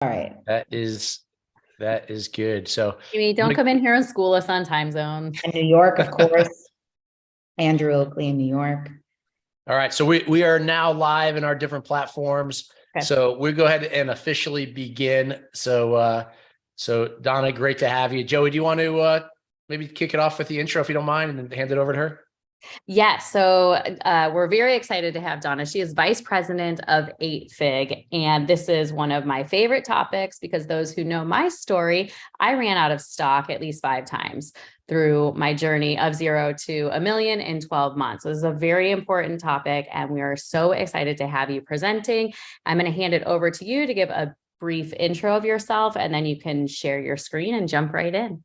All right. That is good. So Amy, don't come in here and school us on time zones. In New York, of course. Andrew Oakley in New York. all right. So we are now live in our different platforms. Okay. So we'll go ahead and officially begin. So Donna, great to have you. Joey, do you want to maybe kick it off with the intro if you don't mind, and then hand it over to her? Yes. So we're very excited to have Donna. She is vice president of 8Fig. And this is one of my favorite topics because those who know my story, I ran out of stock at least 5 times through my journey of 0 to $1 million in 12 months. So this is a very important topic, and we are so excited to have you presenting. I'm going to hand it over to you to give a brief intro of yourself, and then you can share your screen and jump right in.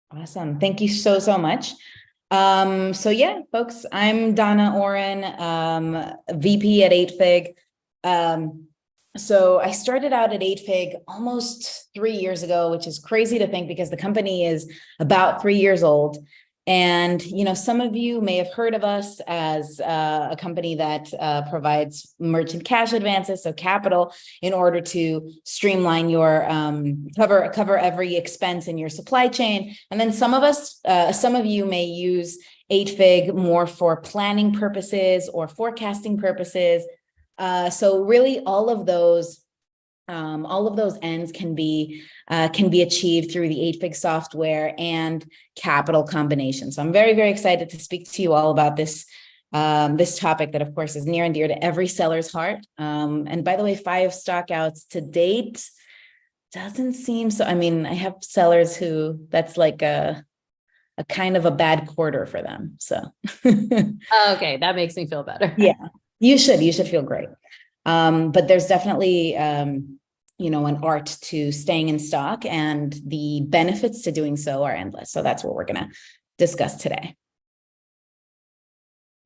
Awesome. Thank you so much. So yeah, folks, I'm Donna Oren, VP at 8Fig. So I started out at 8Fig almost 3 years ago, which is crazy to think because the company is about 3 years old. And, you know, some of you may have heard of us as a company that provides merchant cash advances, so capital, in order to streamline your cover every expense in your supply chain. And then some of you may use 8Fig more for planning purposes or forecasting purposes. So really, all of those ends can be achieved through the 8Fig software and capital combination. So I'm very excited to speak to you all about this topic that, of course, is near and dear to every seller's heart. And by the way, 5 stockouts to date doesn't seem so. I mean, I have sellers who that's like a kind of a bad quarter for them. So Okay, that makes me feel better. Yeah, you should feel great. But there's definitely, you know, an art to staying in stock, and the benefits to doing so are endless. So that's what we're going to discuss today.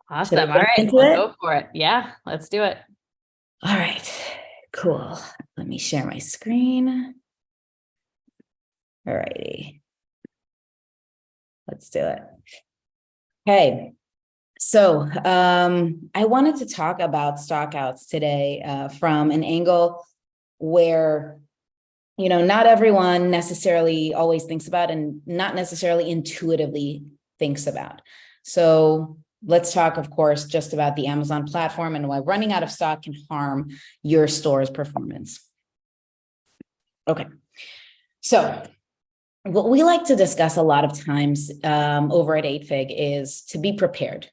Awesome. All right, we'll go for it. Yeah, let's do it. All right, cool. Let me share my screen. All righty. Let's do it. Okay. So I wanted to talk about stockouts today from an angle where, you know, not everyone necessarily always thinks about and not necessarily intuitively thinks about. So let's talk, of course, just about the Amazon platform and why running out of stock can harm your store's performance. Okay. So what we like to discuss a lot of times over at 8Fig is to be prepared.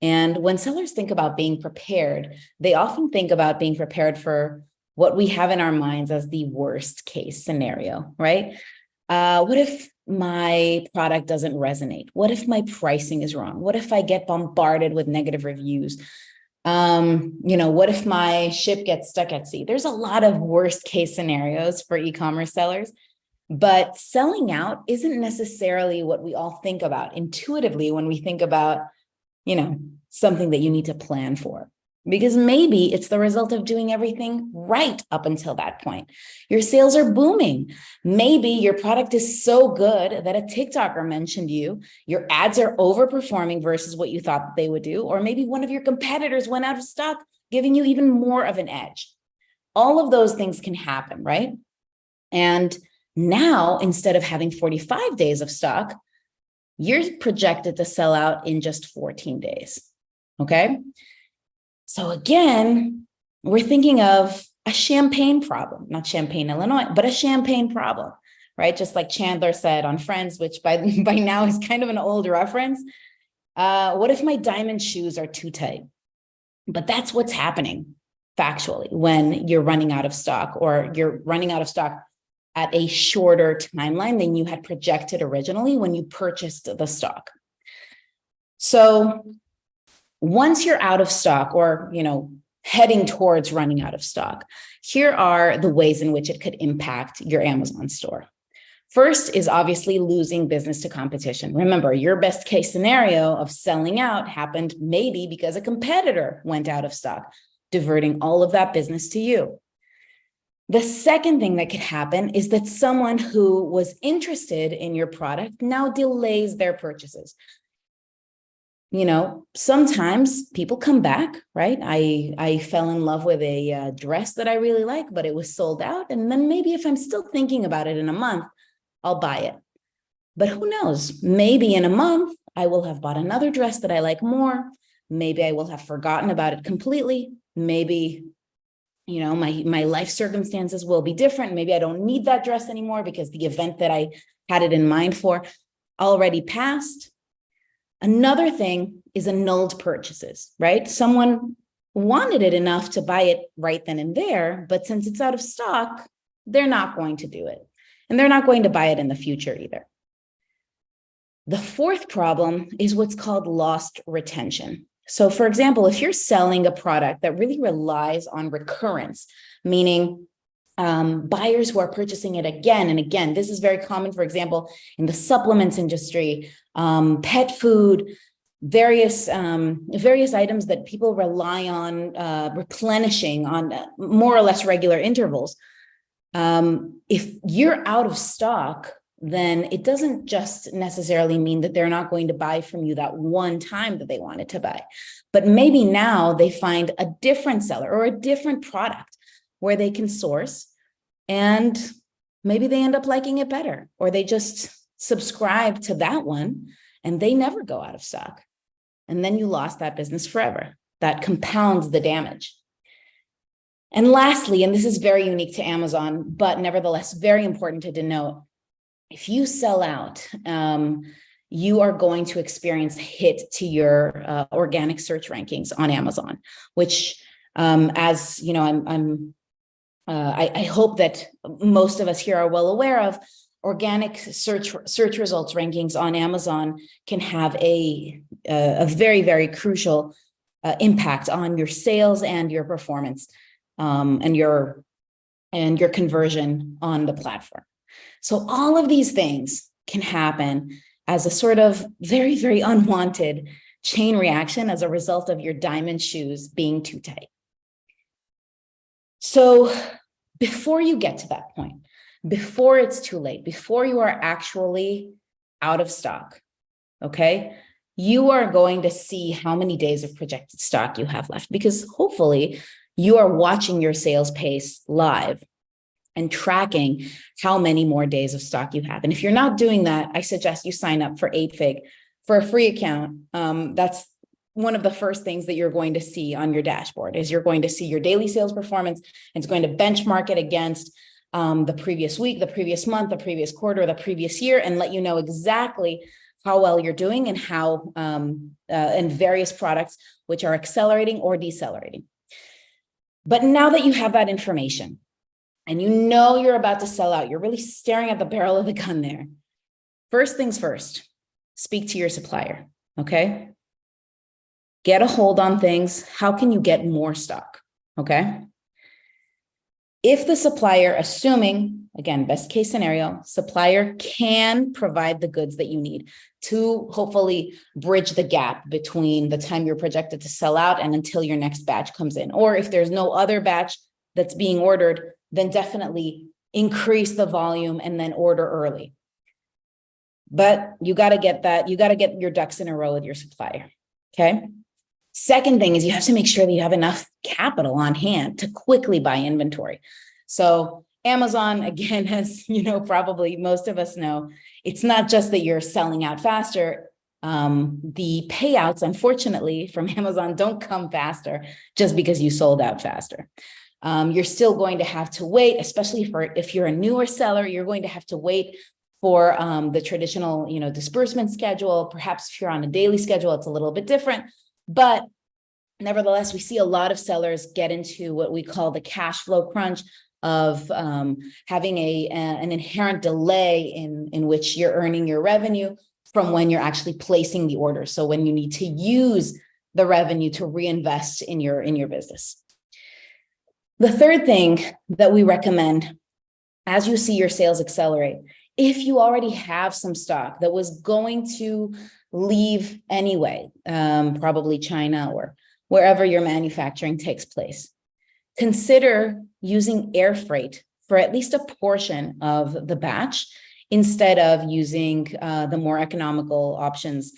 And when sellers think about being prepared, they often think about being prepared for what we have in our minds as the worst case scenario, right? What if my product doesn't resonate? What if my pricing is wrong? What if I get bombarded with negative reviews? You know, what if my ship gets stuck at sea? There's a lot of worst case scenarios for e-commerce sellers. But selling out isn't necessarily what we all think about intuitively when we think about, you know, something that you need to plan for, because maybe it's the result of doing everything right up until that point. Your sales are booming. Maybe your product is so good that a TikToker mentioned you, your ads are overperforming versus what you thought they would do, or maybe one of your competitors went out of stock, giving you even more of an edge. All of those things can happen, right? And now, instead of having 45 days of stock, you're projected to sell out in just 14 days, okay? So again, we're thinking of a champagne problem, not Champaign, Illinois, but a champagne problem, right? Just like Chandler said on Friends, which by now is kind of an old reference. What if my diamond shoes are too tight? But that's what's happening factually when you're running out of stock, or you're running out of stock at a shorter timeline than you had projected originally when you purchased the stock. So once you're out of stock, or, you know, heading towards running out of stock, here are the ways in which it could impact your Amazon store. First is obviously losing business to competition. Remember, your best case scenario of selling out happened maybe because a competitor went out of stock, diverting all of that business to you. The second thing that could happen is that someone who was interested in your product now delays their purchases. sometimes people come back, right? I fell in love with a dress that I really like, but it was sold out. And then maybe if I'm still thinking about it in a month, I'll buy it. But who knows? Maybe in a month, I will have bought another dress that I like more. Maybe I will have forgotten about it completely. Maybe, my life circumstances will be different. Maybe I don't need that dress anymore because the event that I had it in mind for already passed. Another thing is annulled purchases, right? Someone wanted it enough to buy it right then and there, but since it's out of stock, they're not going to do it. And they're not going to buy it in the future either. The fourth problem is what's called lost retention. So for example, if you're selling a product that really relies on recurrence, meaning buyers who are purchasing it again and again, this is very common, for example, in the supplements industry, pet food, various items that people rely on replenishing on more or less regular intervals. If you're out of stock, then it doesn't just necessarily mean that they're not going to buy from you that one time that they wanted to buy, but maybe now they find a different seller or a different product where they can source, and maybe they end up liking it better, or they just subscribe to that one and they never go out of stock. And then you lost that business forever. That compounds the damage. And lastly, and this is very unique to Amazon, but nevertheless very important to denote, if you sell out, you are going to experience a hit to your organic search rankings on Amazon, which, as you know, I hope that most of us here are well aware of. Organic search results rankings on Amazon can have a very, very crucial impact on your sales and your performance, and your conversion on the platform. So all of these things can happen as a sort of very, very unwanted chain reaction as a result of your diamond shoes being too tight. So before you get to that point, before it's too late, before you are actually out of stock, okay, you are going to see how many days of projected stock you have left, because hopefully you are watching your sales pace live and tracking how many more days of stock you have. And if you're not doing that, I suggest you sign up for 8Fig for a free account. That's one of the first things that you're going to see on your dashboard is you're going to see your daily sales performance. And it's going to benchmark it against the previous week, the previous month, the previous quarter, the previous year, and let you know exactly how well you're doing and how and various products which are accelerating or decelerating. But now that you have that information, and you know you're about to sell out, you're really staring at the barrel of the gun there. First things first, speak to your supplier, okay? Get a hold on things. How can you get more stock, okay? If the supplier, assuming, again, best case scenario, supplier can provide the goods that you need to hopefully bridge the gap between the time you're projected to sell out and until your next batch comes in. Or if there's no other batch that's being ordered, then definitely increase the volume and then order early. But you got to get that, you got to get your ducks in a row with your supplier, okay? Second thing is you have to make sure that you have enough capital on hand to quickly buy inventory. So Amazon, again, as you know, probably most of us know, it's not just that you're selling out faster. The payouts, unfortunately, from Amazon don't come faster just because you sold out faster. You're still going to have to wait, especially if you're a newer seller, you're going to have to wait for the traditional, disbursement schedule. Perhaps if you're on a daily schedule, it's a little bit different. But nevertheless, we see a lot of sellers get into what we call the cash flow crunch of having an inherent delay in which you're earning your revenue from when you're actually placing the order. So when you need to use the revenue to reinvest in your business. The third thing that we recommend as you see your sales accelerate, if you already have some stock that was going to leave anyway, probably China or wherever your manufacturing takes place, consider using air freight for at least a portion of the batch instead of using the more economical options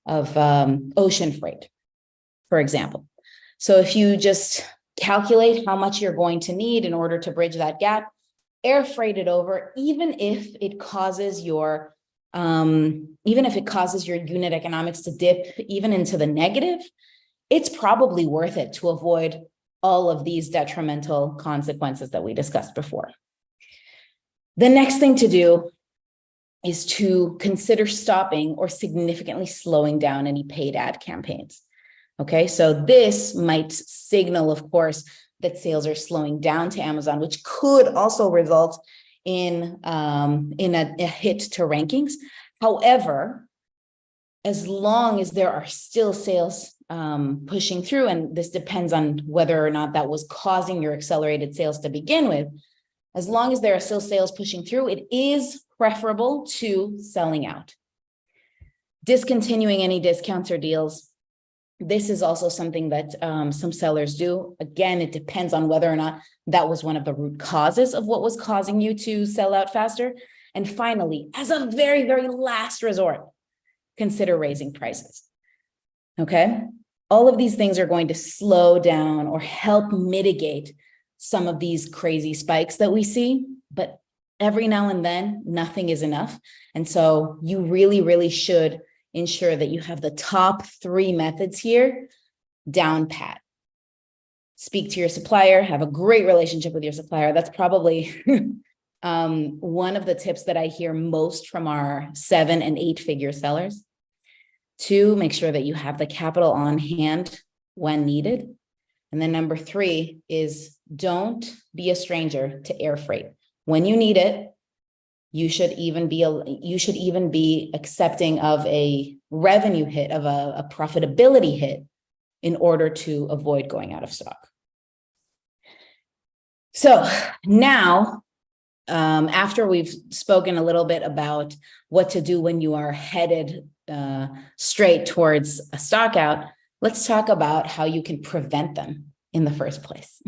ocean freight, for example. So if you just calculate how much you're going to need in order to bridge that gap, air freight it over, even if it causes your unit economics to dip even into the negative, it's probably worth it to avoid all of these detrimental consequences that we discussed before. The next thing to do is to consider stopping or significantly slowing down any paid ad campaigns. Okay, so this might signal, of course, that sales are slowing down to Amazon, which could also result in a hit to rankings. However, as long as there are still sales pushing through, and this depends on whether or not that was causing your accelerated sales to begin with, as long as there are still sales pushing through, it is preferable to selling out. Discontinuing any discounts or deals. This is also something that some sellers do. Again, it depends on whether or not that was one of the root causes of what was causing you to sell out faster. And finally, as a very, very last resort, consider raising prices. Okay? All of these things are going to slow down or help mitigate some of these crazy spikes that we see, but every now and then, nothing is enough. And so you really, really should ensure that you have the top 3 methods here down pat. Speak to your supplier, have a great relationship with your supplier. That's probably one of the tips that I hear most from our 7- and 8-figure sellers. 2, make sure that you have the capital on hand when needed. And then number 3 is don't be a stranger to air freight. When you need it, you should even be accepting of a revenue hit, of a profitability hit, in order to avoid going out of stock. So now, after we've spoken a little bit about what to do when you are headed straight towards a stock out, let's talk about how you can prevent them in the first place,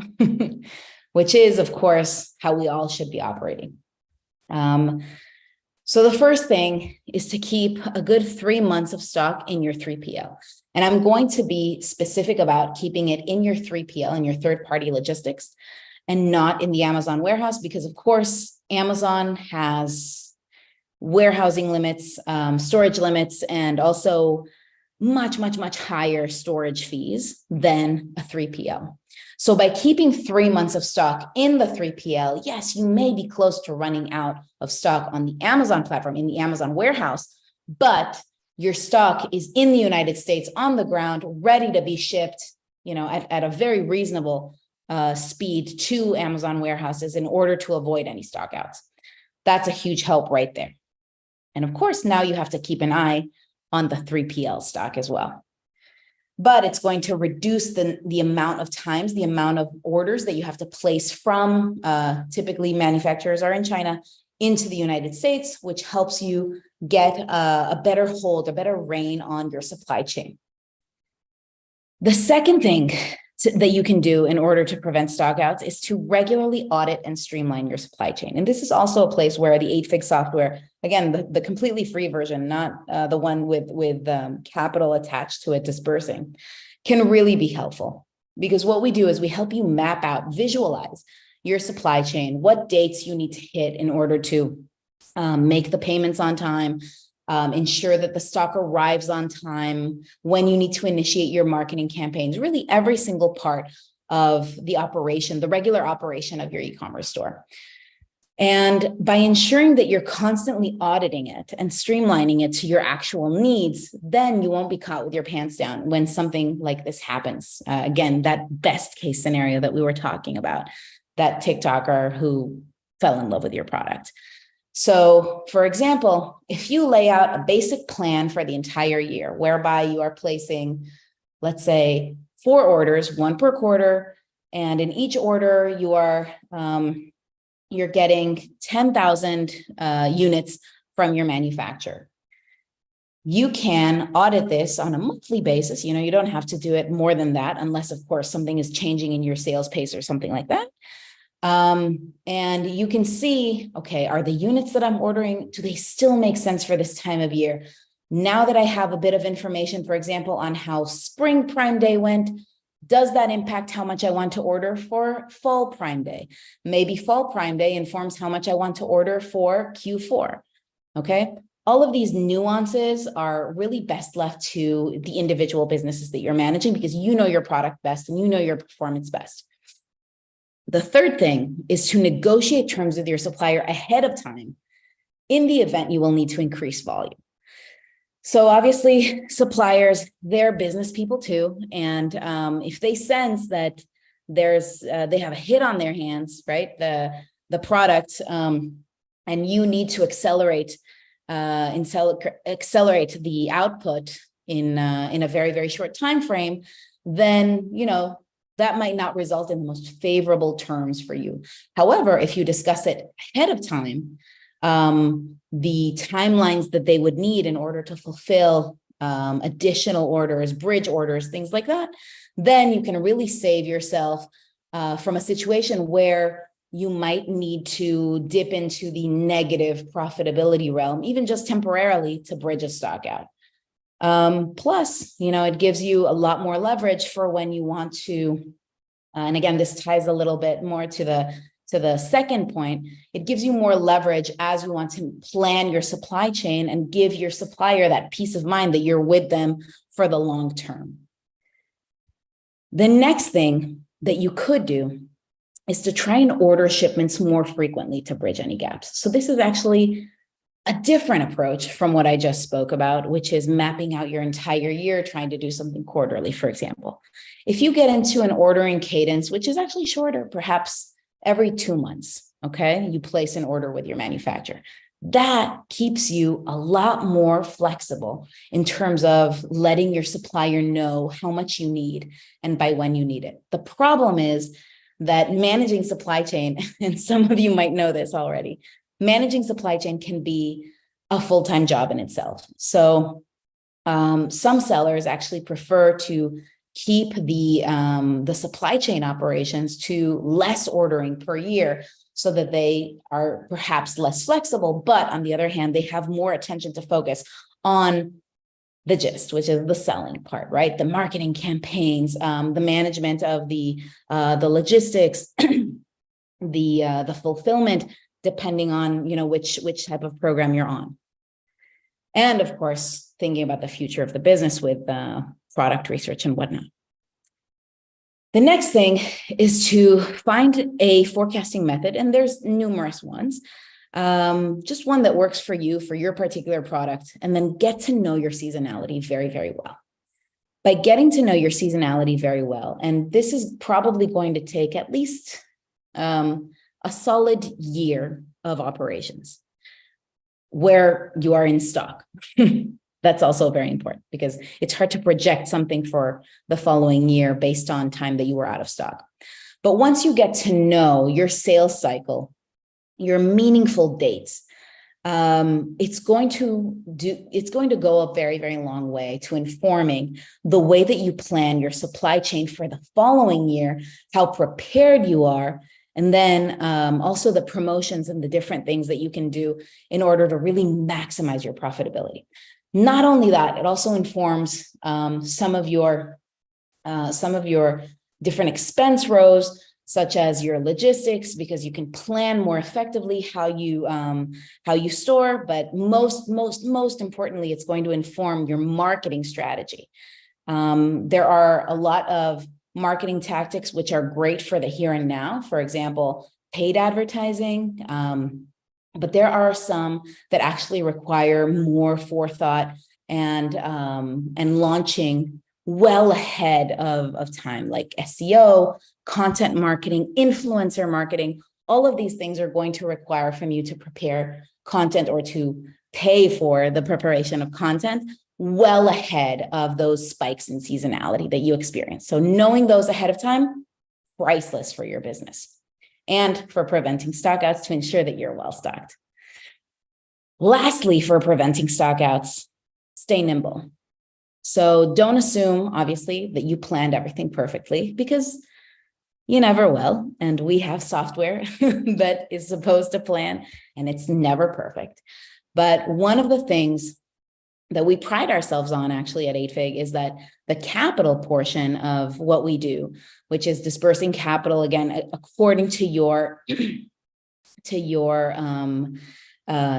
which is, of course, how we all should be operating. So the first thing is to keep a good 3 months of stock in your 3PL. And I'm going to be specific about keeping it in your 3PL, in your third-party logistics, and not in the Amazon warehouse, because of course, Amazon has warehousing limits, storage limits, and also much, much, much higher storage fees than a 3PL. So by keeping 3 months of stock in the 3PL, yes, you may be close to running out of stock on the Amazon platform, in the Amazon warehouse, but your stock is in the United States on the ground, ready to be shipped, at a very reasonable speed to Amazon warehouses in order to avoid any stock outs. That's a huge help right there. And of course, now you have to keep an eye on the 3PL stock as well. But it's going to reduce the amount of times, the amount of orders that you have to place from, typically manufacturers are in China, into the United States, which helps you get a better hold, a better rein on your supply chain. The second thing that you can do in order to prevent stockouts is to regularly audit and streamline your supply chain. And this is also a place where the 8-Fig software, again, the completely free version, not the one with capital attached to it dispersing, can really be helpful. Because what we do is we help you map out, visualize your supply chain, what dates you need to hit in order to make the payments on time, ensure that the stock arrives on time, when you need to initiate your marketing campaigns, really every single part of the operation, the regular operation of your e-commerce store. And by ensuring that you're constantly auditing it and streamlining it to your actual needs, then you won't be caught with your pants down when something like this happens. Again, that best case scenario that we were talking about, that TikToker who fell in love with your product. So, for example, if you lay out a basic plan for the entire year, whereby you are placing, let's say, 4 orders, 1 per quarter, and in each order you are you're getting 10,000 units from your manufacturer. You can audit this on a monthly basis. You don't have to do it more than that, unless, of course, something is changing in your sales pace or something like that. And you can see, okay, are the units that I'm ordering, do they still make sense for this time of year? Now that I have a bit of information, for example, on how spring Prime Day went, does that impact how much I want to order for fall Prime Day? Maybe fall Prime Day informs how much I want to order for Q4, okay? All of these nuances are really best left to the individual businesses that you're managing because you know your product best and you know your performance best. The third thing is to negotiate terms with your supplier ahead of time in the event you will need to increase volume. So obviously suppliers, they're business people too. And if they sense that they have a hit on their hands, right? The product, and you need to accelerate the output in a very, very short time frame, then, that might not result in the most favorable terms for you. However, if you discuss it ahead of time, the timelines that they would need in order to fulfill additional orders, bridge orders, things like that, then you can really save yourself from a situation where you might need to dip into the negative profitability realm, even just temporarily to bridge a stock out. Plus, it gives you a lot more leverage for when you want to, and again, this ties a little bit more to the second point, it gives you more leverage as you want to plan your supply chain and give your supplier that peace of mind that you're with them for the long term. The next thing that you could do is to try and order shipments more frequently to bridge any gaps. So this is actually a different approach from what I just spoke about, which is mapping out your entire year, trying to do something quarterly, for example. If you get into an ordering cadence, which is actually shorter, perhaps every 2 months, okay, you place an order with your manufacturer. That keeps you a lot more flexible in terms of letting your supplier know how much you need and by when you need it. The problem is that managing supply chain, and some of you might know this already, managing supply chain can be a full-time job in itself. So some sellers actually prefer to keep the supply chain operations to less ordering per year so that they are perhaps less flexible. But on the other hand, they have more attention to focus on the gist, which is the selling part, right? The marketing campaigns, the management of the logistics, the fulfillment, depending on which type of program you're on. And of course, thinking about the future of the business with product research and whatnot. The next thing is to find a forecasting method, and there's numerous ones, just one that works for you, for your particular product, and then get to know your seasonality very, very well. By getting to know your seasonality very well, and this is probably going to take at least a solid year of operations where you are in stock. That's also very important because it's hard to project something for the following year based on time that you were out of stock. But once you get to know your sales cycle, your meaningful dates, it's going to go a very, very long way to informing the way that you plan your supply chain for the following year, how prepared you are, and then also the promotions and the different things that you can do in order to really maximize your profitability. Not only that, it also informs some of your different expense rows, such as your logistics, because you can plan more effectively how you store. But most importantly, it's going to inform your marketing strategy. There are a lot of marketing tactics which are great for the here and now. For example, paid advertising. But there are some that actually require more forethought and launching well ahead of time, like SEO, content marketing, influencer marketing. All of these things are going to require from you to prepare content or to pay for the preparation of content well ahead of those spikes in seasonality that you experience. So knowing those ahead of time, priceless for your business and for preventing stockouts to ensure that you're well stocked. Lastly, for preventing stockouts, stay nimble. So don't assume, obviously, that you planned everything perfectly because you never will. And we have software that is supposed to plan and it's never perfect. But one of the things that we pride ourselves on actually at 8Fig is that the capital portion of what we do, which is dispersing capital, again, according to your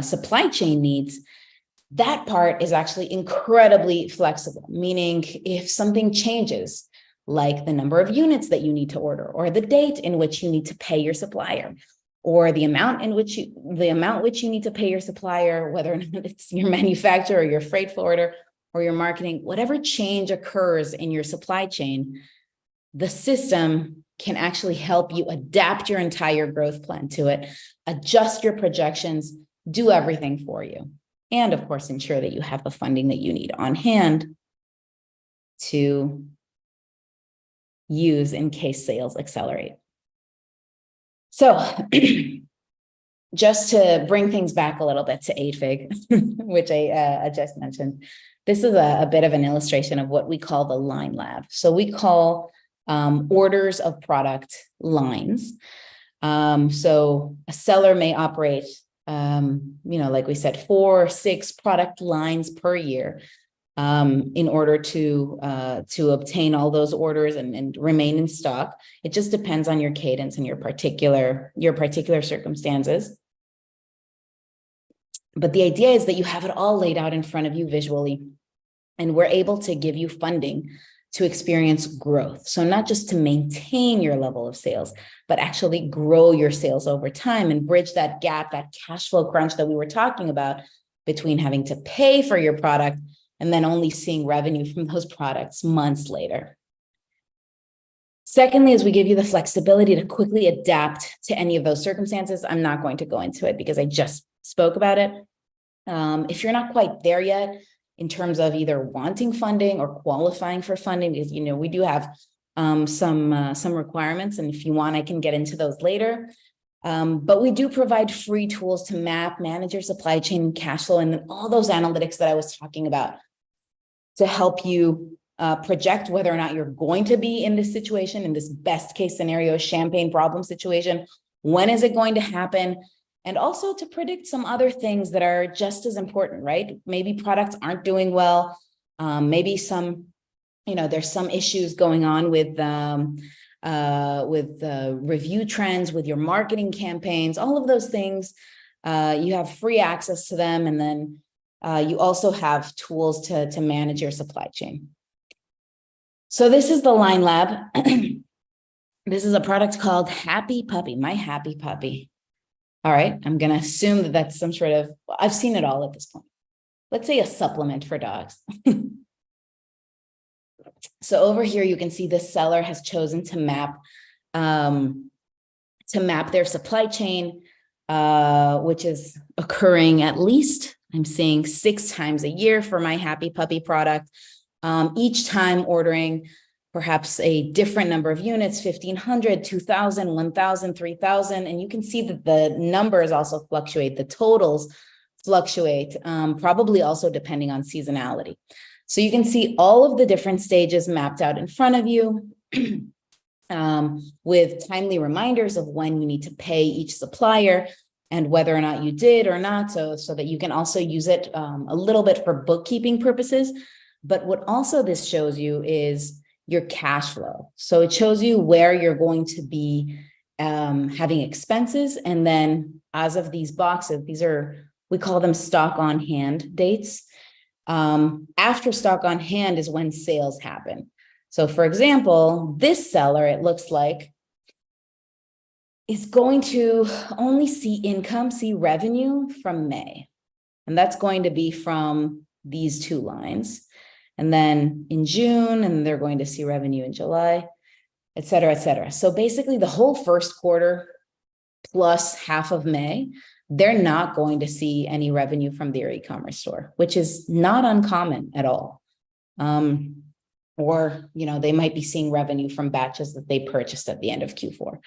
supply chain needs, that part is actually incredibly flexible, meaning if something changes, like the number of units that you need to order, or the date in which you need to pay your supplier, or the amount which you need to pay your supplier, whether or not it's your manufacturer or your freight forwarder or your marketing, whatever change occurs in your supply chain, the system can actually help you adapt your entire growth plan to it, adjust your projections, do everything for you. And of course, ensure that you have the funding that you need on hand to use in case sales accelerate. So just to bring things back a little bit to 8Fig, which I just mentioned, this is a bit of an illustration of what we call the line lab. So we call orders of product lines. So a seller may operate, like we said, 4 or 6 product lines per year in order to obtain all those orders and remain in stock. It just depends on your cadence and your particular circumstances. But the idea is that you have it all laid out in front of you visually, and we're able to give you funding to experience growth. So not just to maintain your level of sales, but actually grow your sales over time and bridge that gap, that cash flow crunch that we were talking about between having to pay for your product and then only seeing revenue from those products months later. Secondly, is we give you the flexibility to quickly adapt to any of those circumstances. I'm not going to go into it because I just spoke about it. If you're not quite there yet in terms of either wanting funding or qualifying for funding, because we do have some requirements, and if you want, I can get into those later. But we do provide free tools to map, manage your supply chain and cash flow, and then all those analytics that I was talking about to help you project whether or not you're going to be in this situation, in this best case scenario, champagne problem situation. When is it going to happen? And also to predict some other things that are just as important, right? Maybe products aren't doing well. Maybe there's some issues going on with review trends, with your marketing campaigns, all of those things. You have free access to them. And then you also have tools to manage your supply chain. So this is the Line Lab. This is a product called Happy Puppy, My Happy Puppy. All right, I'm going to assume that that's some sort of, I've seen it all at this point. Let's say a supplement for dogs. So over here, you can see the seller has chosen to map their supply chain, which is occurring at least, I'm seeing 6 times a year for My Happy Puppy product. Each time ordering perhaps a different number of units, 1,500, 2,000, 1,000, 3,000. And you can see that the numbers also fluctuate. The totals fluctuate, probably also depending on seasonality. So you can see all of the different stages mapped out in front of you with timely reminders of when you need to pay each supplier and whether or not you did or not, so that you can also use it a little bit for bookkeeping purposes. But what also this shows you is your cash flow. So it shows you where you're going to be having expenses. And then as of these boxes, we call them stock on hand dates. After stock on hand is when sales happen. So for example, this seller, it looks like, is going to only see revenue from May. And that's going to be from these 2 lines. And then in June, and they're going to see revenue in July, et cetera, et cetera. So basically the whole first quarter plus half of May, they're not going to see any revenue from their e-commerce store, which is not uncommon at all. Or, they might be seeing revenue from batches that they purchased at the end of Q4.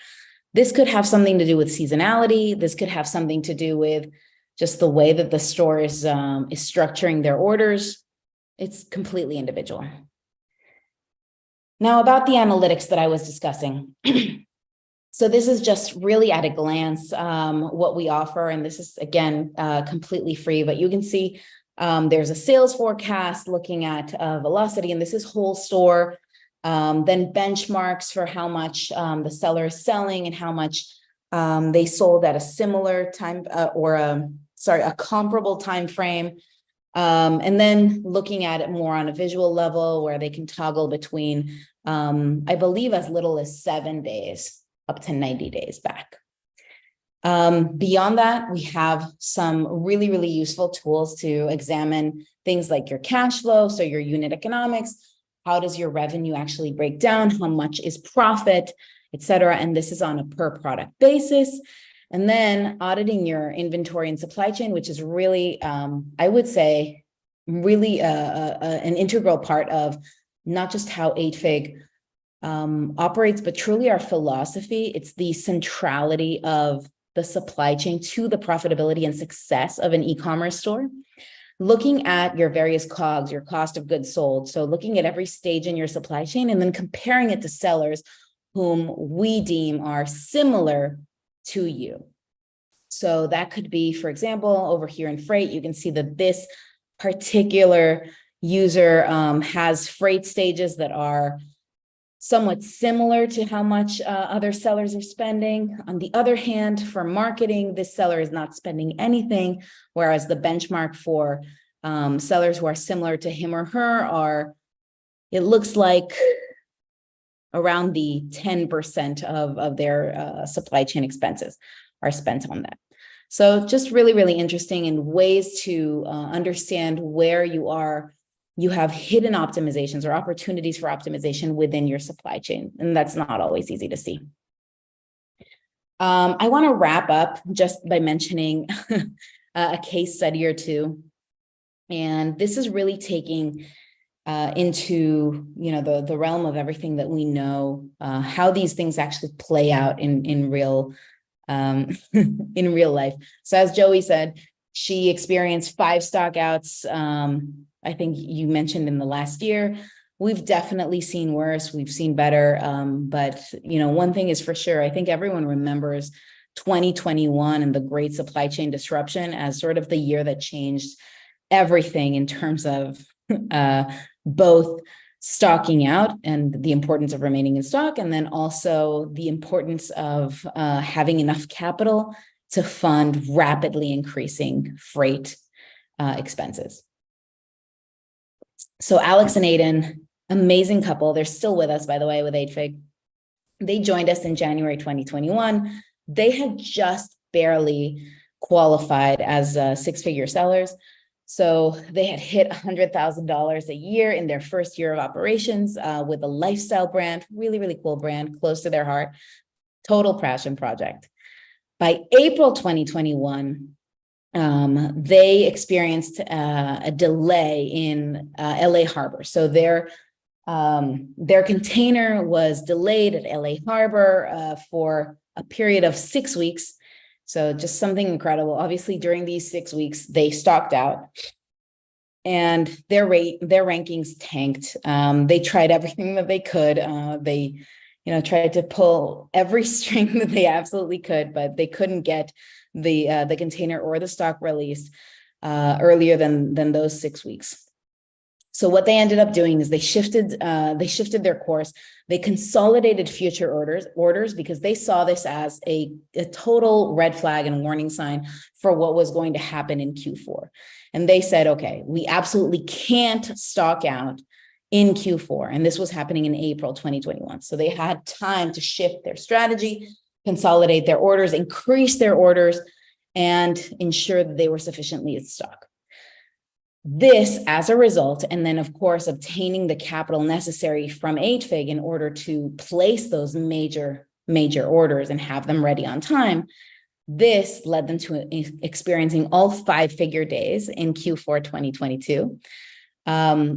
This could have something to do with seasonality. This could have something to do with just the way that the store is structuring their orders. It's completely individual. Now about the analytics that I was discussing. So this is just really at a glance what we offer. And this is, again, completely free, but you can see There's a sales forecast looking at velocity, and this is whole store. Then benchmarks for how much the seller is selling and how much they sold at a similar time a comparable time frame. And then looking at it more on a visual level where they can toggle between, I believe, as little as 7 days up to 90 days back. Beyond that, we have some really, really useful tools to examine things like your cash flow, so your unit economics, how does your revenue actually break down, how much is profit, et cetera. And this is on a per product basis. And then auditing your inventory and supply chain, which is really, I would say, really an integral part of not just how 8Fig operates, but truly our philosophy. It's the centrality of the supply chain to the profitability and success of an e-commerce store. Looking at your various COGS, your cost of goods sold. So looking at every stage in your supply chain and then comparing it to sellers whom we deem are similar to you. So that could be, for example, over here in freight, you can see that this particular user has freight stages that are somewhat similar to how much other sellers are spending. On the other hand, for marketing, this seller is not spending anything, whereas the benchmark for sellers who are similar to him or her are, it looks like, around the 10% of their supply chain expenses are spent on that. So just really, really interesting and ways to understand where you have hidden optimizations or opportunities for optimization within your supply chain. And that's not always easy to see. I want to wrap up just by mentioning a case study or two. And this is really taking into the realm of everything that we know, how these things actually play out in real in real life. So as Joey said, she experienced 5 stockouts. I think you mentioned in the last year. We've definitely seen worse. We've seen better. But one thing is for sure. I think everyone remembers 2021 and the great supply chain disruption as sort of the year that changed everything in terms of both stocking out and the importance of remaining in stock, and then also the importance of having enough capital to fund rapidly increasing freight expenses. So Alex and Aiden, amazing couple. They're still with us, by the way, with 8Fig. They joined us in January 2021. They had just barely qualified as 6-figure sellers. So they had hit $100,000 a year in their first year of operations with a lifestyle brand, really, really cool brand, close to their heart, total passion project. By April 2021, they experienced a delay in LA Harbor. So their container was delayed at LA Harbor for a period of 6 weeks. So just something incredible. Obviously, during these 6 weeks, they stocked out and their rankings tanked. They tried everything that they could. They tried to pull every string that they absolutely could, but they couldn't get the container or the stock released earlier than those 6 weeks. So what they ended up doing is they shifted their course. They consolidated future orders because they saw this as a total red flag and warning sign for what was going to happen in Q4. And they said, okay, we absolutely can't stock out in Q4. And this was happening in April 2021. So they had time to shift their strategy, consolidate their orders, increase their orders, and ensure that they were sufficiently in stock. This as a result, and then of course, obtaining the capital necessary from 8Fig in order to place those major orders and have them ready on time. This led them to experiencing all 5-figure days in Q4 2022,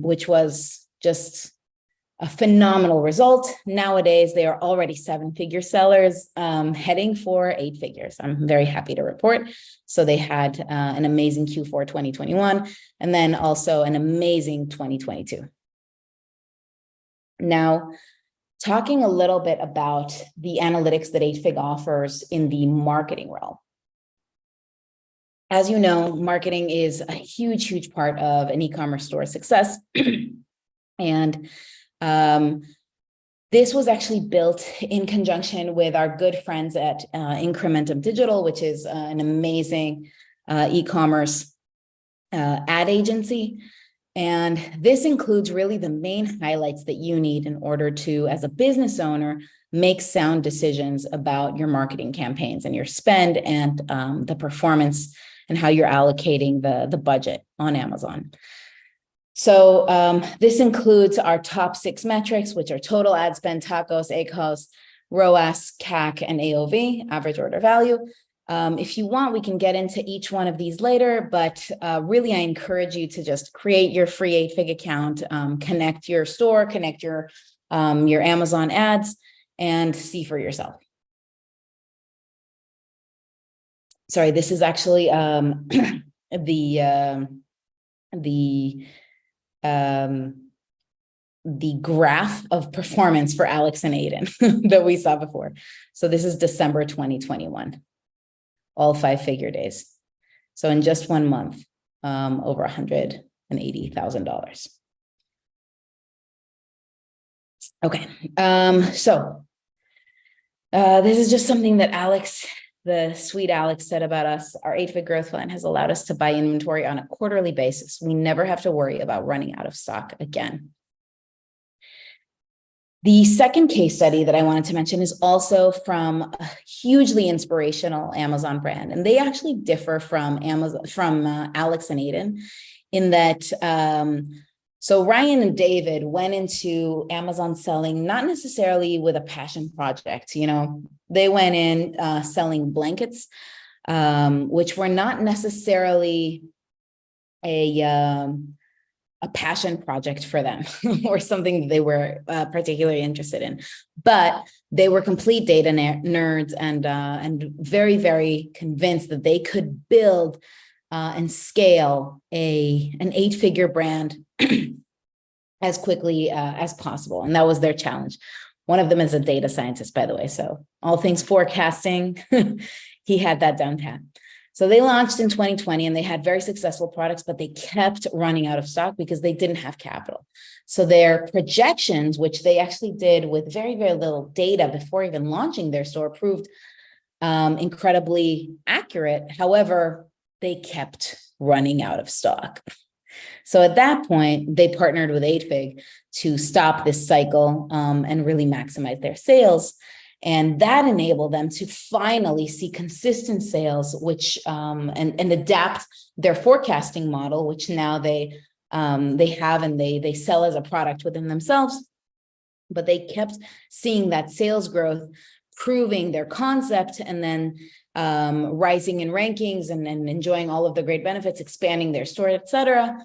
which was just a phenomenal result. Nowadays, they are already 7-figure sellers heading for 8 figures. I'm very happy to report. So they had an amazing Q4 2021 and then also an amazing 2022. Now, talking a little bit about the analytics that 8Fig offers in the marketing realm. as you know, marketing is a huge, huge part of an e-commerce store success. And this was actually built in conjunction with our good friends at Incrementum Digital, which is an amazing e-commerce ad agency. And this includes really the main highlights that you need in order to, as a business owner, make sound decisions about your marketing campaigns and your spend and the performance and how you're allocating the budget on Amazon. So this includes our top 6 metrics, which are total ad spend, TACOS, ACOS, ROAS, CAC, and AOV, average order value. If you want, we can get into each one of these later, but really I encourage you to just create your free 8-Fig account, connect your store, connect your Amazon ads, and see for yourself. Sorry, this is actually the graph of performance for Alex and Aiden that we saw before. So this is December 2021, all 5-figure days. So in just 1 month, over $180,000. Okay, so this is just something that Alex, the sweet Alex, said about us. Our 8-Fig growth plan has allowed us to buy inventory on a quarterly basis. We never have to worry about running out of stock again. The second case study that I wanted to mention is also from a hugely inspirational Amazon brand, and they actually differ from Alex and Aiden in that. So Ryan and David went into Amazon selling not necessarily with a passion project. You know, they went in selling blankets, which were not necessarily a passion project for them or something that they were particularly interested in, but they were complete data nerds and very, very convinced that they could build and scale an 8-figure brand as quickly as possible. And that was their challenge. One of them is a data scientist, by the way. So all things forecasting, he had that down pat. So they launched in 2020 and they had very successful products, but they kept running out of stock because they didn't have capital. So their projections, which they actually did with very, very little data before even launching their store, proved incredibly accurate. However, they kept running out of stock. So at that point, they partnered with 8-Fig to stop this cycle and really maximize their sales. And that enabled them to finally see consistent sales, which and adapt their forecasting model, which now they have and they sell as a product within themselves. But they kept seeing that sales growth, proving their concept, and then rising in rankings and enjoying all of the great benefits, expanding their store, et cetera.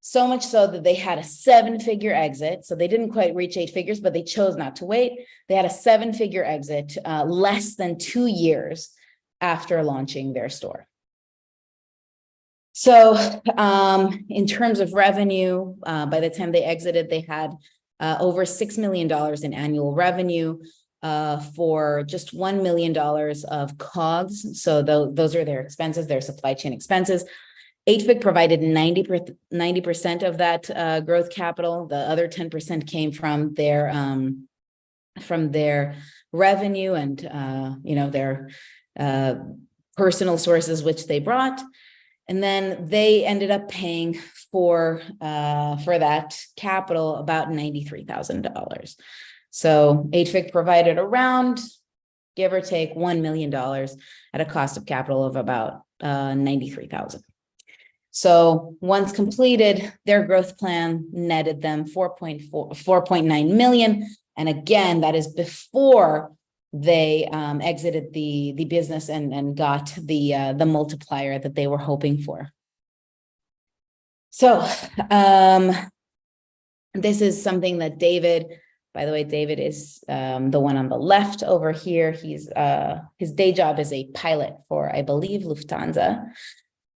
So much so that they had a 7-figure exit. So they didn't quite reach 8 figures, but they chose not to wait. They had a 7-figure exit less than 2 years after launching their store. So in terms of revenue, by the time they exited, they had over $6 million in annual revenue for just $1 million of COGS. So those are their expenses, their supply chain expenses. 8-Fig provided 90% of that growth capital. The other 10% came from their revenue and their personal sources, which they brought. And then they ended up paying for that capital about $93,000. So 8-Fig provided around, give or take, $1 million at a cost of capital of about $93,000. So once completed, their growth plan netted them 4.9 million. And again, that is before they exited the business and got the multiplier that they were hoping for. So this is something that David, by the way, David is the one on the left over here. He's his day job is a pilot for, I believe, Lufthansa.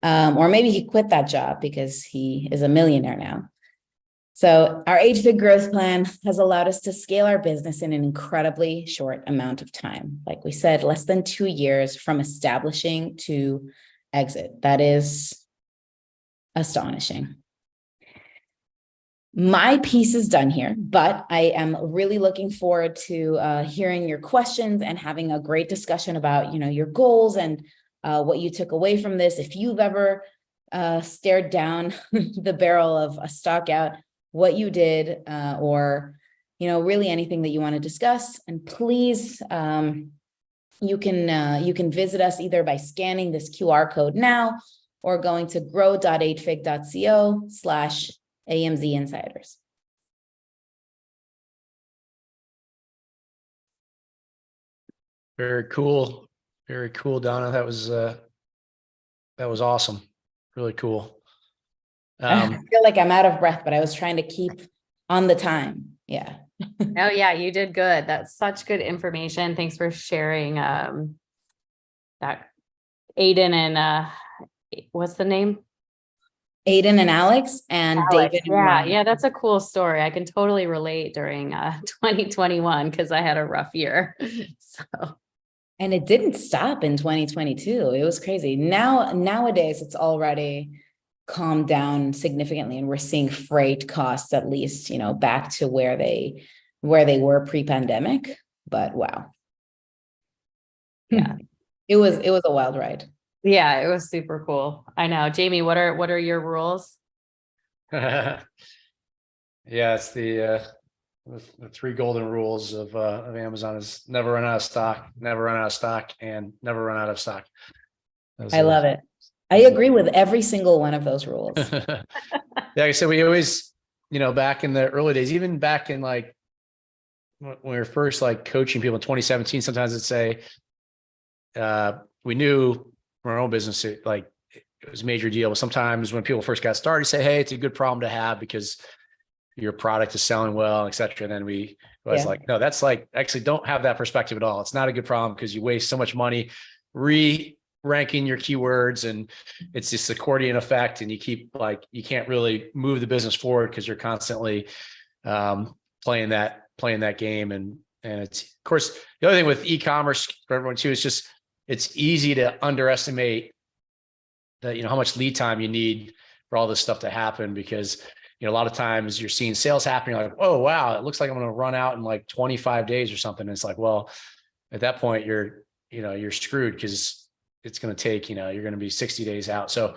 Or maybe he quit that job because he is a millionaire now. So our 8-Fig growth plan has allowed us to scale our business in an incredibly short amount of time. Like we said, less than 2 years from establishing to exit. That is astonishing. My piece is done here, but I am really looking forward to hearing your questions and having a great discussion about, your goals and what you took away from this. If you've ever stared down the barrel of a stock out, what you did, or really anything that you want to discuss. And please, you can visit us either by scanning this QR code now or going to grow.8fig.co/AMZ Insiders. Very cool. Very cool, Donna. That was awesome. Really cool. I feel like I'm out of breath, but I was trying to keep on the time. Yeah. Oh yeah, you did good. That's such good information. Thanks for sharing that. Aiden and what's the name? Aiden and Alex and Alex. David. And Yeah, Ryan. yeah, that's a cool story. I can totally relate during 2021 because I had a rough year. So And it didn't stop in 2022. It was crazy. Nowadays, it's already calmed down significantly, and we're seeing freight costs at least, back to where they were pre-pandemic. But wow. yeah. It was a wild ride. Yeah, it was super cool. I know. Jamie, what are your rules? Yeah, it's the 3 golden rules of Amazon is never run out of stock, never run out of stock, and never run out of stock. I love it. I agree with every single one of those rules. Yeah, like I said, we always, back in the early days, even back in like when we were first like coaching people in 2017, sometimes it'd say, we knew from our own business, it was a major deal. Sometimes when people first got started, say, hey, it's a good problem to have because your product is selling well, et cetera. And then we was like, no, that's actually don't have that perspective at all. It's not a good problem because you waste so much money ranking your keywords, and it's this accordion effect, and you keep you can't really move the business forward because you're constantly playing that game. And it's, of course, the other thing with e-commerce for everyone too is just it's easy to underestimate that how much lead time you need for all this stuff to happen, because a lot of times you're seeing sales happening, like, oh wow, it looks like I'm going to run out in like 25 days or something. And it's like, well, at that point you're screwed because it's going to take, you're going to be 60 days out. So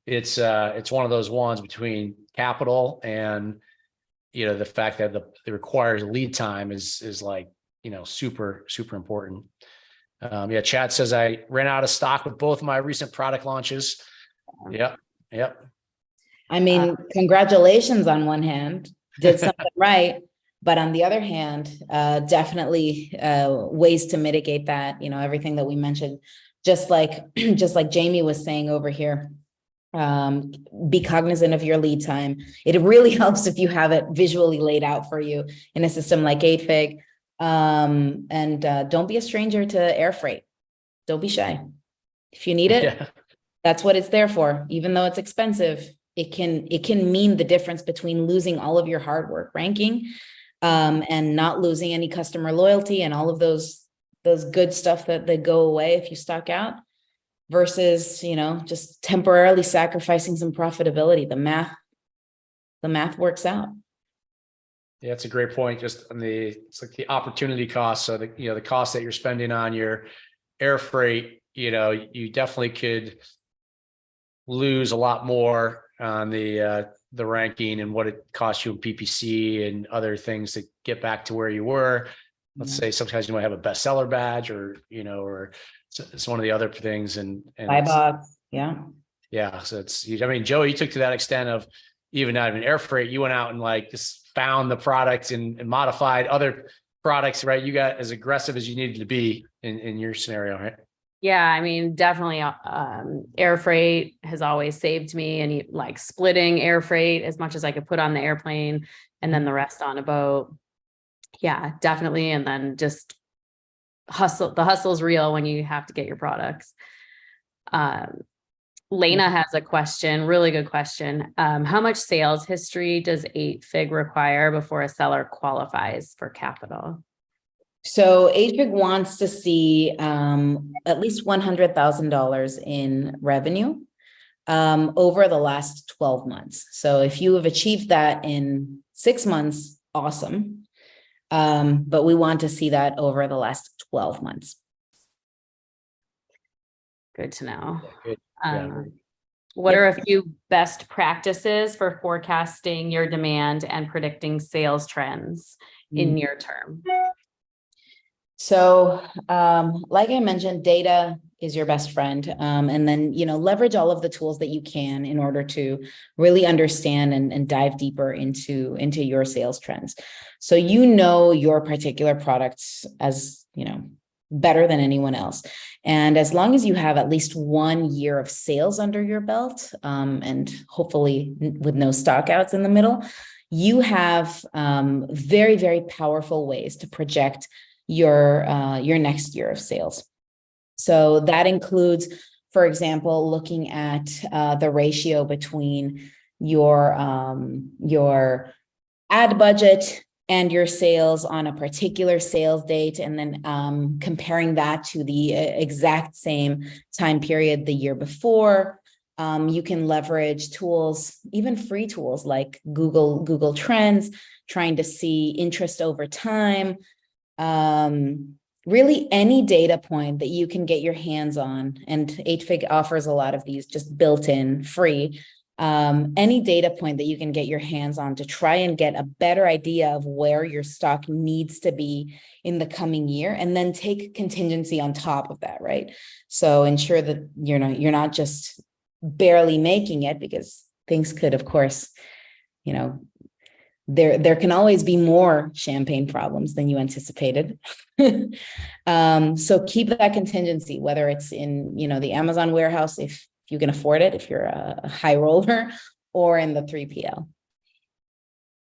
it's one of those ones between capital and, the fact that it requires lead time is like, super, super important. Yeah. Chad says I ran out of stock with both of my recent product launches. Yep. I mean, congratulations on one hand, did something right. But on the other hand, definitely ways to mitigate that, everything that we mentioned, just like Jamie was saying over here, be cognizant of your lead time. It really helps if you have it visually laid out for you in a system like 8Fig. And don't be a stranger to air freight. Don't be shy. If you need it, that's what it's there for. Even though it's expensive, it can mean the difference between losing all of your hard work ranking, and not losing any customer loyalty and all of those good stuff that go away if you stock out, versus, just temporarily sacrificing some profitability. The math works out. Yeah, it's a great point. Just on it's like the opportunity cost. So the cost that you're spending on your air freight, you definitely could lose a lot more on the ranking and what it costs you in PPC and other things to get back to where you were. Let's say sometimes you might have a bestseller badge, or or it's one of the other things. And Buy box, yeah. So Joe, you took to that extent of even not even air freight. You went out and just found the product and modified other products, right? You got as aggressive as you needed to be in your scenario, right? Yeah, I mean, definitely air freight has always saved me, and splitting air freight as much as I could put on the airplane and then the rest on a boat. Yeah, definitely. And then just the hustle is real when you have to get your products. Lena has a question, really good question. How much sales history does 8Fig require before a seller qualifies for capital? So HFIG wants to see at least $100,000 in revenue over the last 12 months. So if you have achieved that in 6 months, awesome. But we want to see that over the last 12 months. Good to know. Yeah, good. Yeah. What are a few best practices for forecasting your demand and predicting sales trends in near term? So, like I mentioned, data is your best friend. And then, leverage all of the tools that you can in order to really understand and dive deeper into your sales trends. So, your particular products as, better than anyone else. And as long as you have at least 1 year of sales under your belt, and hopefully with no stockouts in the middle, you have very, very powerful ways to project your next year of sales. So that includes, for example, looking at the ratio between your ad budget and your sales on a particular sales date, and then comparing that to the exact same time period the year before. You can leverage tools, even free tools like Google Trends, trying to see interest over time. Really any data point that you can get your hands on, and 8Fig offers a lot of these just built in free. Any data point that you can get your hands on to try and get a better idea of where your stock needs to be in the coming year, and then take contingency on top of that, right? So ensure that you're not just barely making it, because things could, of course, there can always be more champagne problems than you anticipated. So keep that contingency, whether it's in, the Amazon warehouse, if you can afford it, if you're a high roller, or in the 3PL.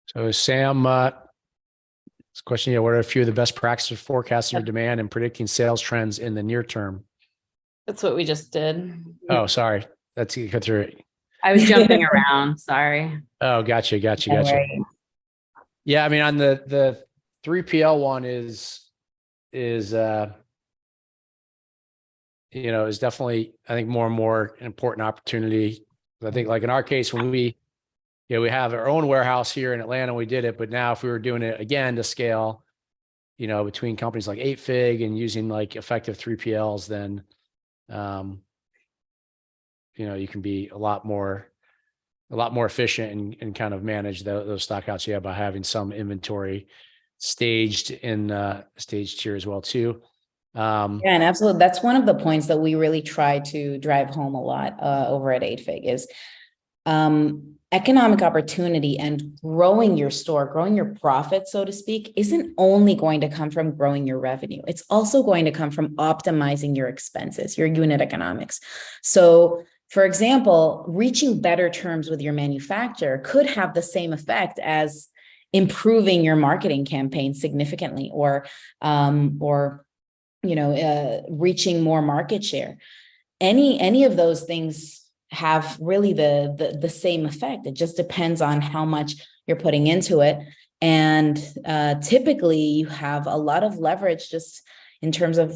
So Sam, this question, what are a few of the best practices for forecasting your demand and predicting sales trends in the near term? That's what we just did. Oh, sorry. That's you cut through it. I was jumping around. Sorry. Oh, gotcha. Right. Yeah, I mean, on the 3PL one is definitely, I think, more and more an important opportunity. I think, like in our case, when we have our own warehouse here in Atlanta, we did it, but now if we were doing it again to scale, between companies like 8Fig and using like effective 3PLs, then, you can be a lot more efficient and kind of manage those stockouts by having some inventory staged here as well too. Yeah, and absolutely. That's one of the points that we really try to drive home a lot over at 8Fig is economic opportunity, and growing your store, growing your profit, so to speak, isn't only going to come from growing your revenue. It's also going to come from optimizing your expenses, your unit economics. So, for example, reaching better terms with your manufacturer could have the same effect as improving your marketing campaign significantly, or reaching more market share. Any of those things have really the same effect. It just depends on how much you're putting into it. And typically you have a lot of leverage just in terms of,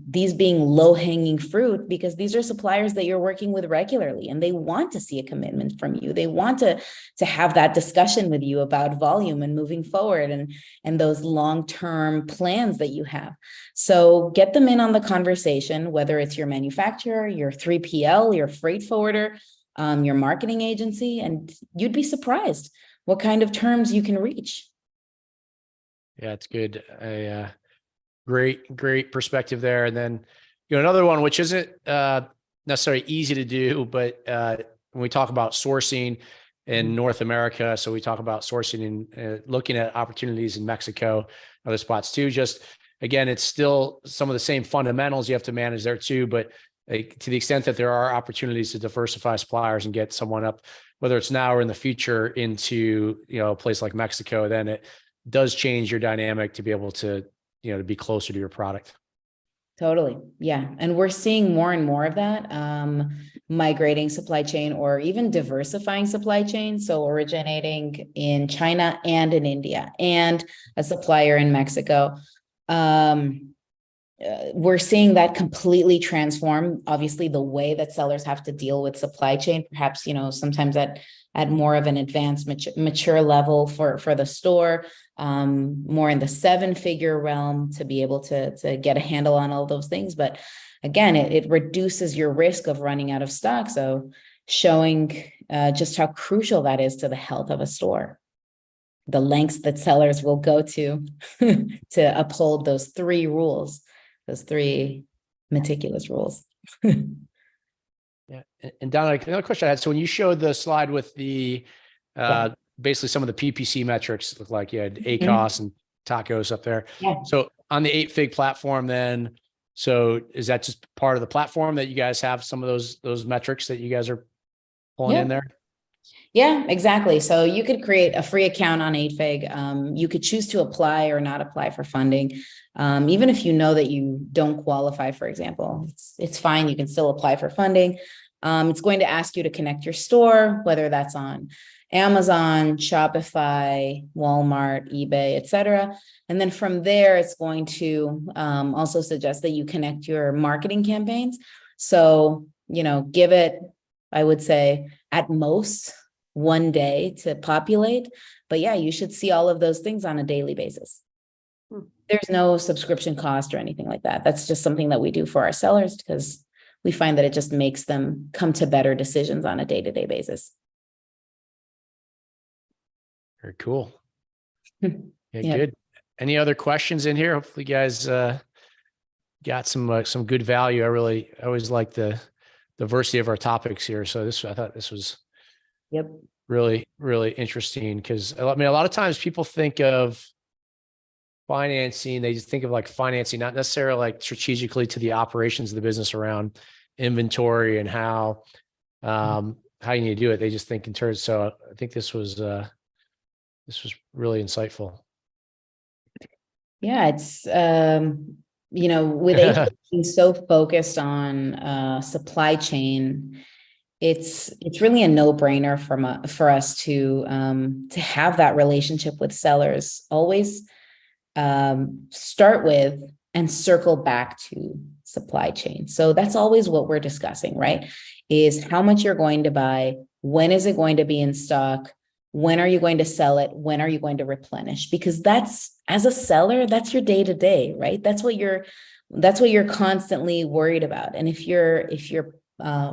these being low-hanging fruit, because these are suppliers that you're working with regularly, and they want to see a commitment from you. They want to have that discussion with you about volume and moving forward, and those long-term plans that you have. So get them in on the conversation, whether it's your manufacturer, your 3PL, your freight forwarder, your marketing agency, and you'd be surprised what kind of terms you can reach. Yeah, it's good. Great perspective there. And then, another one, which isn't necessarily easy to do, but when we talk about sourcing in North America, so we talk about sourcing and looking at opportunities in Mexico, other spots too. Just again, it's still some of the same fundamentals you have to manage there too, but to the extent that there are opportunities to diversify suppliers and get someone up, whether it's now or in the future, into a place like Mexico, then it does change your dynamic to be able to to be closer to your product. Totally. Yeah. And we're seeing more and more of that, migrating supply chain, or even diversifying supply chain. So originating in China and in India, and a supplier in Mexico. we're seeing that completely transform, obviously, the way that sellers have to deal with supply chain, perhaps, sometimes at more of an advanced, mature level for the store, more in the 7-figure realm to be able to get a handle on all those things. But again, it reduces your risk of running out of stock. So showing just how crucial that is to the health of a store. The lengths that sellers will go to to uphold those 3 rules. Those 3 meticulous rules. Yeah. And Donna, another question I had. So when you showed the slide with the, basically some of the PPC metrics, look like you had ACOS and tacos up there. Yeah. So on the 8Fig platform, then, so is that just part of the platform that you guys have some of those metrics that you guys are pulling in there? Yeah, exactly. So you could create a free account on 8Fig. You could choose to apply or not apply for funding. Even if you know that you don't qualify, for example, it's fine. You can still apply for funding. It's going to ask you to connect your store, whether that's on Amazon, Shopify, Walmart, eBay, etc. And then from there, it's going to also suggest that you connect your marketing campaigns. So, give it, I would say, at most 1 day to populate. But yeah, you should see all of those things on a daily basis. There's no subscription cost or anything like that. That's just something that we do for our sellers because we find that it just makes them come to better decisions on a day-to-day basis. Very cool. Yeah, Good. Any other questions in here? Hopefully you guys got some good value. I always like the diversity of our topics here. So I thought this was really, really interesting because a lot of times people think of financing, they just think of like financing, not necessarily like strategically to the operations of the business around inventory and how you need to do it. They just think in terms. So I think this was really insightful. Yeah, it's with AFIG being so focused on supply chain, it's really a no-brainer for us to have that relationship with sellers. Always start with and circle back to supply chain. So that's always what we're discussing, right? Is how much you're going to buy, when is it going to be in stock, when are you going to sell it, when are you going to replenish? Because that's, as a seller, that's your day-to-day, right? That's what you're constantly worried about. And if your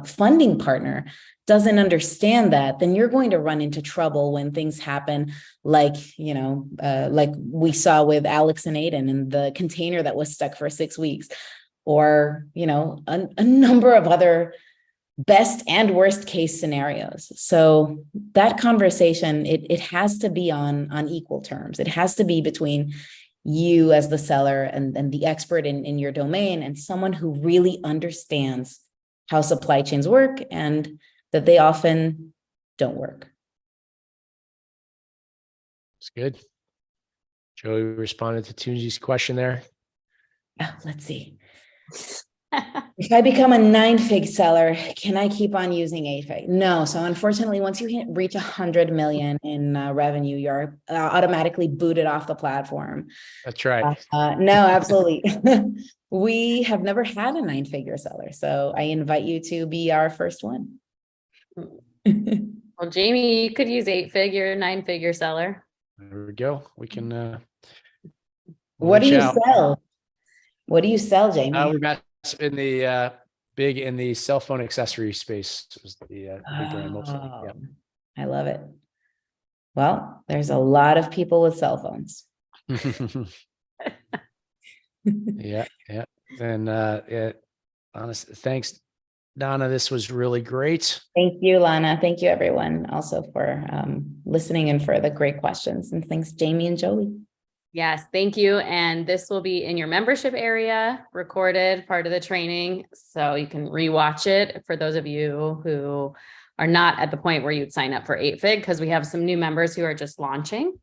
funding partner doesn't understand that, then you're going to run into trouble when things happen like we saw with Alex and Aiden and the container that was stuck for 6 weeks, or, a number of other best and worst case scenarios. So that conversation, it has to be on equal terms. It has to be between you as the seller and the expert in your domain and someone who really understands how supply chains work and that they often don't work. That's good. Joey responded to Tunji's question there. Oh, let's see. If I become a 9-fig seller, can I keep on using 8Fig? No. So unfortunately, once you reach 100 million in revenue, you're automatically booted off the platform. That's right. No, absolutely. We have never had a 9-figure seller. So I invite you to be our first one. Well, Jamie, you could use 8-figure, 9-figure seller. There we go. We can. What do you sell? What do you sell, Jamie? We're not in the big in the cell phone accessory space. Was the big brand mostly. Yeah. I love it. Well, there's a lot of people with cell phones. Yeah. And honestly, thanks, Donna. This was really great. Thank you, Lana. Thank you, everyone, also for listening and for the great questions. And thanks, Jamie and Jolie. Yes, thank you. And this will be in your membership area, recorded, part of the training. So you can rewatch it for those of you who are not at the point where you'd sign up for 8Fig, because we have some new members who are just launching.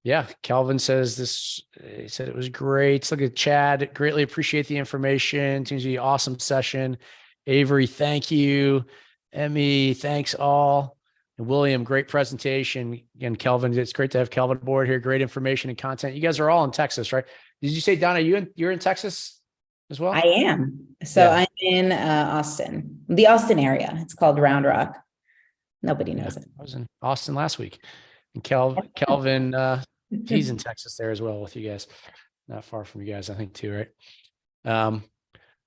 Yeah, Calvin says this, he said it was great. Look at Chad, greatly appreciate the information. Seems to be an awesome session. Avery, thank you. Emmy, thanks all. And William, great presentation. Again, Kelvin, it's great to have Kelvin aboard here. Great information and content. You guys are all in Texas, right? Did you say, Donna, you're in Texas as well? I am. So Yeah. I'm in Austin, the Austin area. It's called Round Rock. Nobody knows it. I was in Austin last week. And Kelvin, he's in Texas there as well with you guys. Not far from you guys, I think, too, right?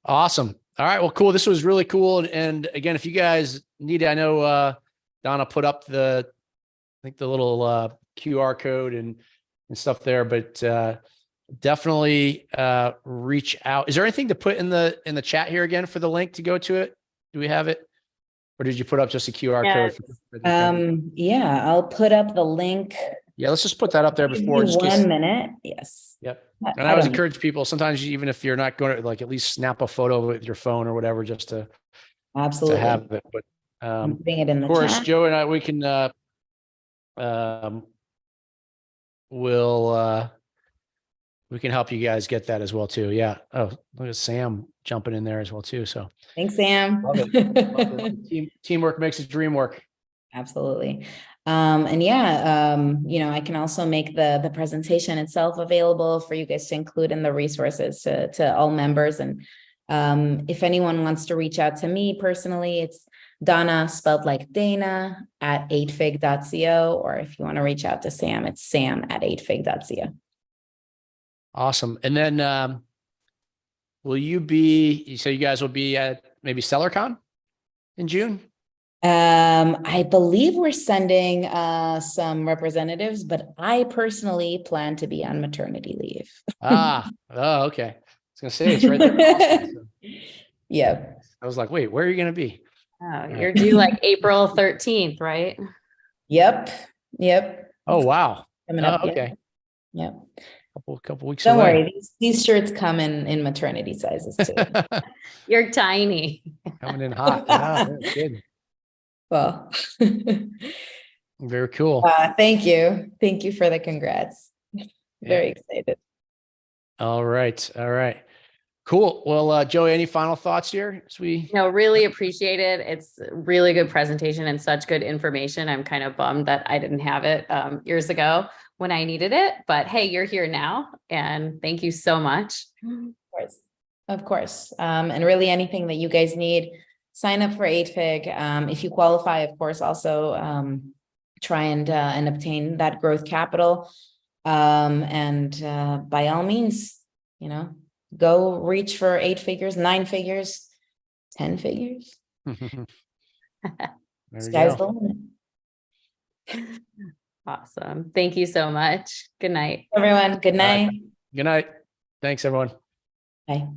Awesome. All right. Well, cool. This was really cool. And again, if you guys need it, I know Donna put up I think the little QR code and stuff there, but definitely reach out. Is there anything to put in the chat here again for the link to go to it? Do we have it? Or did you put up just a QR code? Yeah, I'll put up the link. Yeah, let's just put that up there before. Just 1 minute. Yes. Yep. And I always encourage people, sometimes even if you're not going to, like, at least snap a photo with your phone or whatever, just to absolutely to have it. But I'm putting it in the of course, chat. Joe and I, we can we can help you guys get that as well too. Yeah. Oh, look at Sam jumping in there as well too. So thanks, Sam. love it. Teamwork makes the dream work. Absolutely. And yeah, I can also make the presentation itself available for you guys to include in the resources to all members. And if anyone wants to reach out to me personally, it's Donna, spelled like Dana, at 8fig.co. Or if you want to reach out to Sam, it's Sam at 8fig.co. Awesome. And then you guys will be at maybe SellerCon in June? I believe we're sending some representatives, but I personally plan to be on maternity leave. Oh, okay. I was gonna say it's right there in Austin, so. Yeah. I was like, wait, where are you gonna be? Oh, you're due like April 13th, right? Yep. Oh, wow. Coming up. Okay. Yep. Couple weeks Don't away. worry, these shirts come in maternity sizes too. You're tiny. Coming in hot. Yeah, good. Well, Very cool. thank you. Thank you for the congrats. Very excited. All right. Cool. Well, Joey, any final thoughts here as we Really appreciate it. It's a really good presentation and such good information. I'm kind of bummed that I didn't have it years ago when I needed it, but hey, you're here now and thank you so much. Of course. And really anything that you guys need, sign up for 8fig. If you qualify, of course, also try and obtain that growth capital. And by all means, go reach for 8 figures, 9 figures, 10 figures. Sky's the limit. Awesome. Thank you so much. Good night. Everyone, good night. Good night. Thanks, everyone. Bye.